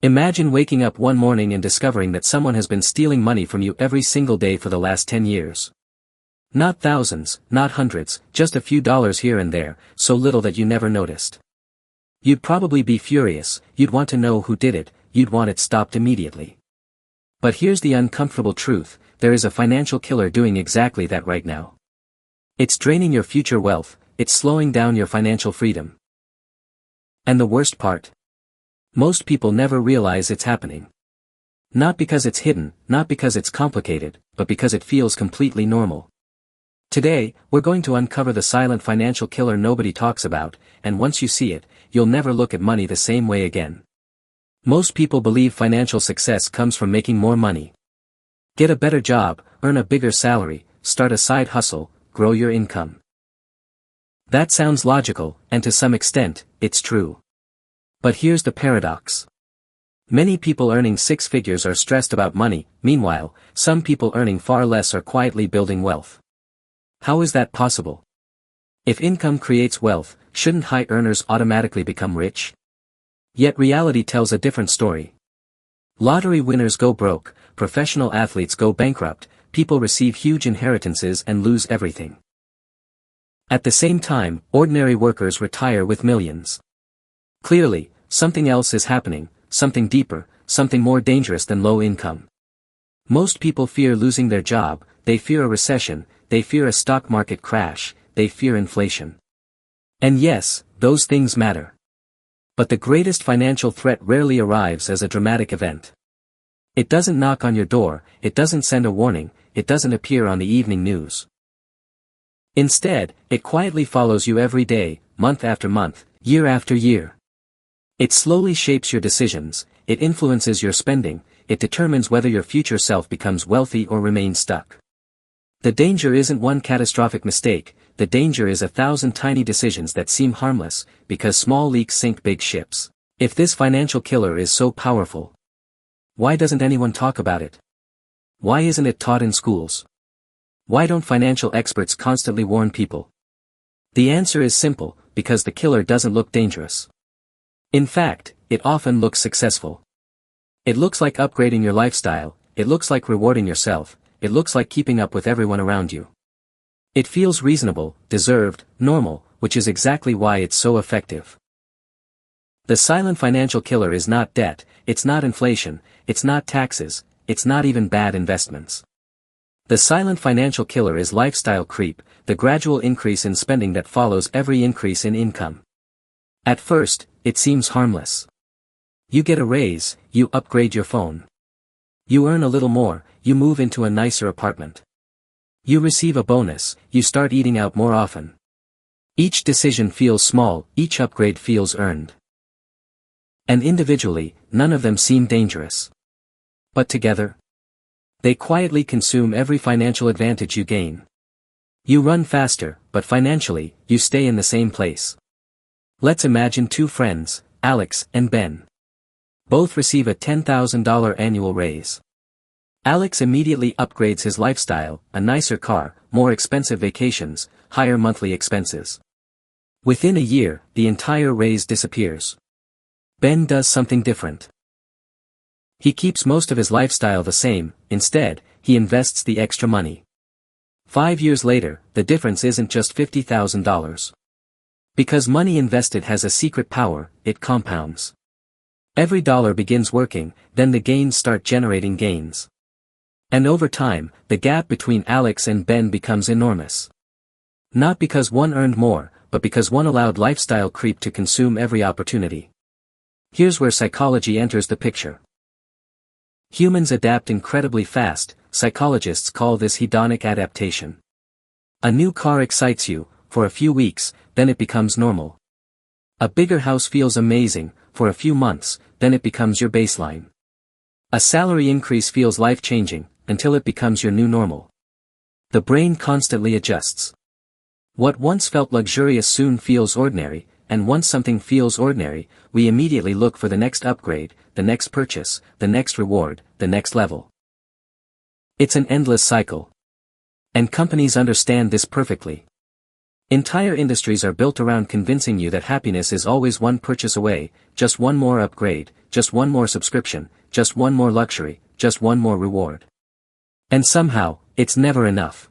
Imagine waking up one morning and discovering that someone has been stealing money from you every single day for the last 10 years. Not thousands, not hundreds, just a few dollars here and there, so little that you never noticed. You'd probably be furious, you'd want to know who did it, you'd want it stopped immediately. But here's the uncomfortable truth, there is a financial killer doing exactly that right now. It's draining your future wealth, it's slowing down your financial freedom. And the worst part? Most people never realize it's happening. Not because it's hidden, not because it's complicated, but because it feels completely normal. Today, we're going to uncover the silent financial killer nobody talks about, and once you see it, you'll never look at money the same way again. Most people believe financial success comes from making more money. Get a better job, earn a bigger salary, start a side hustle, grow your income. That sounds logical, and to some extent, it's true. But here's the paradox. Many people earning six figures are stressed about money, meanwhile, some people earning far less are quietly building wealth. How is that possible? If income creates wealth, shouldn't high earners automatically become rich? Yet reality tells a different story. Lottery winners go broke, professional athletes go bankrupt, people receive huge inheritances and lose everything. At the same time, ordinary workers retire with millions. Clearly, something else is happening, something deeper, something more dangerous than low income. Most people fear losing their job, they fear a recession, they fear a stock market crash, they fear inflation. And yes, those things matter. But the greatest financial threat rarely arrives as a dramatic event. It doesn't knock on your door, it doesn't send a warning, it doesn't appear on the evening news. Instead, it quietly follows you every day, month after month, year after year. It slowly shapes your decisions, it influences your spending, it determines whether your future self becomes wealthy or remains stuck. The danger isn't one catastrophic mistake, the danger is 1,000 tiny decisions that seem harmless, because small leaks sink big ships. If this financial killer is so powerful, why doesn't anyone talk about it? Why isn't it taught in schools? Why don't financial experts constantly warn people? The answer is simple, because the killer doesn't look dangerous. In fact, it often looks successful. It looks like upgrading your lifestyle, it looks like rewarding yourself, it looks like keeping up with everyone around you. It feels reasonable, deserved, normal, which is exactly why it's so effective. The silent financial killer is not debt, it's not inflation, it's not taxes, it's not even bad investments. The silent financial killer is lifestyle creep, the gradual increase in spending that follows every increase in income. At first, it seems harmless. You get a raise, you upgrade your phone. You earn a little more, you move into a nicer apartment. You receive a bonus, you start eating out more often. Each decision feels small, each upgrade feels earned. And individually, none of them seem dangerous. But together, they quietly consume every financial advantage you gain. You run faster, but financially, you stay in the same place. Let's imagine two friends, Alex and Ben. Both receive a $10,000 annual raise. Alex immediately upgrades his lifestyle, a nicer car, more expensive vacations, higher monthly expenses. Within a year, the entire raise disappears. Ben does something different. He keeps most of his lifestyle the same, instead, he invests the extra money. 5 years later, the difference isn't just $50,000. Because money invested has a secret power, it compounds. Every dollar begins working, then the gains start generating gains. And over time, the gap between Alex and Ben becomes enormous. Not because one earned more, but because one allowed lifestyle creep to consume every opportunity. Here's where psychology enters the picture. Humans adapt incredibly fast, psychologists call this hedonic adaptation. A new car excites you, for a few weeks, then it becomes normal. A bigger house feels amazing, for a few months, then it becomes your baseline. A salary increase feels life-changing, until it becomes your new normal. The brain constantly adjusts. What once felt luxurious soon feels ordinary, and once something feels ordinary, we immediately look for the next upgrade, the next purchase, the next reward, the next level. It's an endless cycle. And companies understand this perfectly. Entire industries are built around convincing you that happiness is always one purchase away, just one more upgrade, just one more subscription, just one more luxury, just one more reward. And somehow, it's never enough.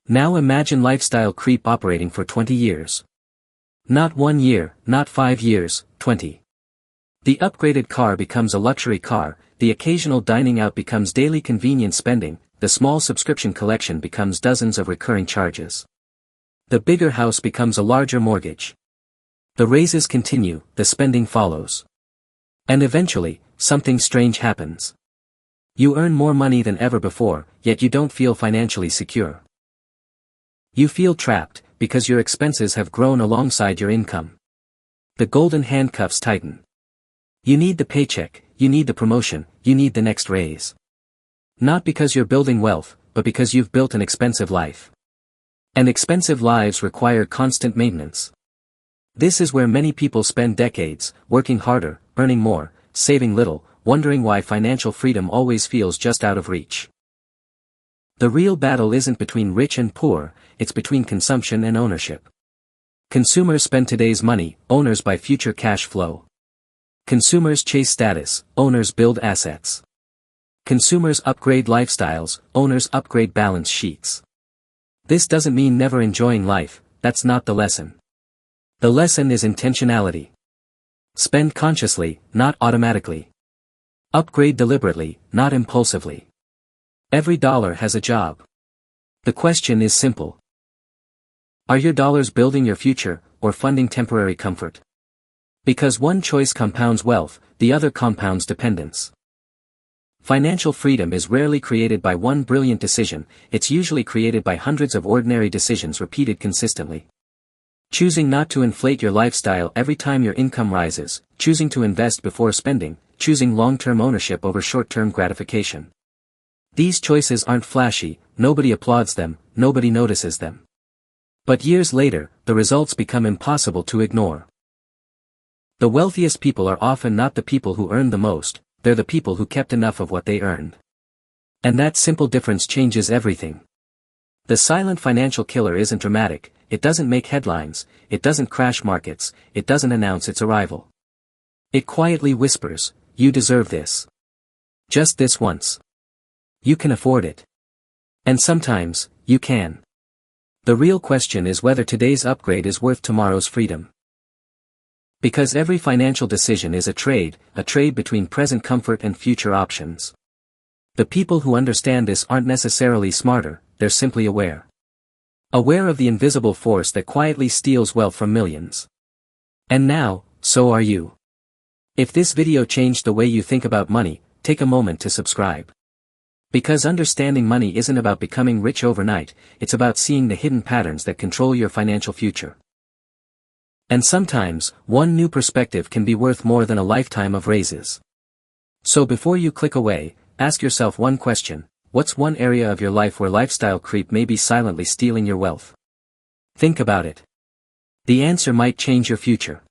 Now imagine lifestyle creep operating for 20 years. Not 1 year, not 5 years, 20. The upgraded car becomes a luxury car, the occasional dining out becomes daily convenience spending, the small subscription collection becomes dozens of recurring charges. The bigger house becomes a larger mortgage. The raises continue, the spending follows. And eventually, something strange happens. You earn more money than ever before, yet you don't feel financially secure. You feel trapped, because your expenses have grown alongside your income. The golden handcuffs tighten. You need the paycheck, you need the promotion, you need the next raise. Not because you're building wealth, but because you've built an expensive life. And expensive lives require constant maintenance. This is where many people spend decades, working harder, earning more, saving little, wondering why financial freedom always feels just out of reach. The real battle isn't between rich and poor, it's between consumption and ownership. Consumers spend today's money, owners buy future cash flow. Consumers chase status, owners build assets. Consumers upgrade lifestyles, owners upgrade balance sheets. This doesn't mean never enjoying life, that's not the lesson. The lesson is intentionality. Spend consciously, not automatically. Upgrade deliberately, not impulsively. Every dollar has a job. The question is simple. Are your dollars building your future, or funding temporary comfort? Because one choice compounds wealth, the other compounds dependence. Financial freedom is rarely created by one brilliant decision, it's usually created by hundreds of ordinary decisions repeated consistently. Choosing not to inflate your lifestyle every time your income rises, choosing to invest before spending, choosing long-term ownership over short-term gratification. These choices aren't flashy, nobody applauds them, nobody notices them. But years later, the results become impossible to ignore. The wealthiest people are often not the people who earn the most, they're the people who kept enough of what they earned. And that simple difference changes everything. The silent financial killer isn't dramatic, it doesn't make headlines, it doesn't crash markets, it doesn't announce its arrival. It quietly whispers, you deserve this. Just this once. You can afford it. And sometimes, you can. The real question is whether today's upgrade is worth tomorrow's freedom. Because every financial decision is a trade between present comfort and future options. The people who understand this aren't necessarily smarter, they're simply aware. Aware of the invisible force that quietly steals wealth from millions. And now, so are you. If this video changed the way you think about money, take a moment to subscribe. Because understanding money isn't about becoming rich overnight, it's about seeing the hidden patterns that control your financial future. And sometimes, one new perspective can be worth more than a lifetime of raises. So before you click away, ask yourself one question: what's one area of your life where lifestyle creep may be silently stealing your wealth? Think about it. The answer might change your future.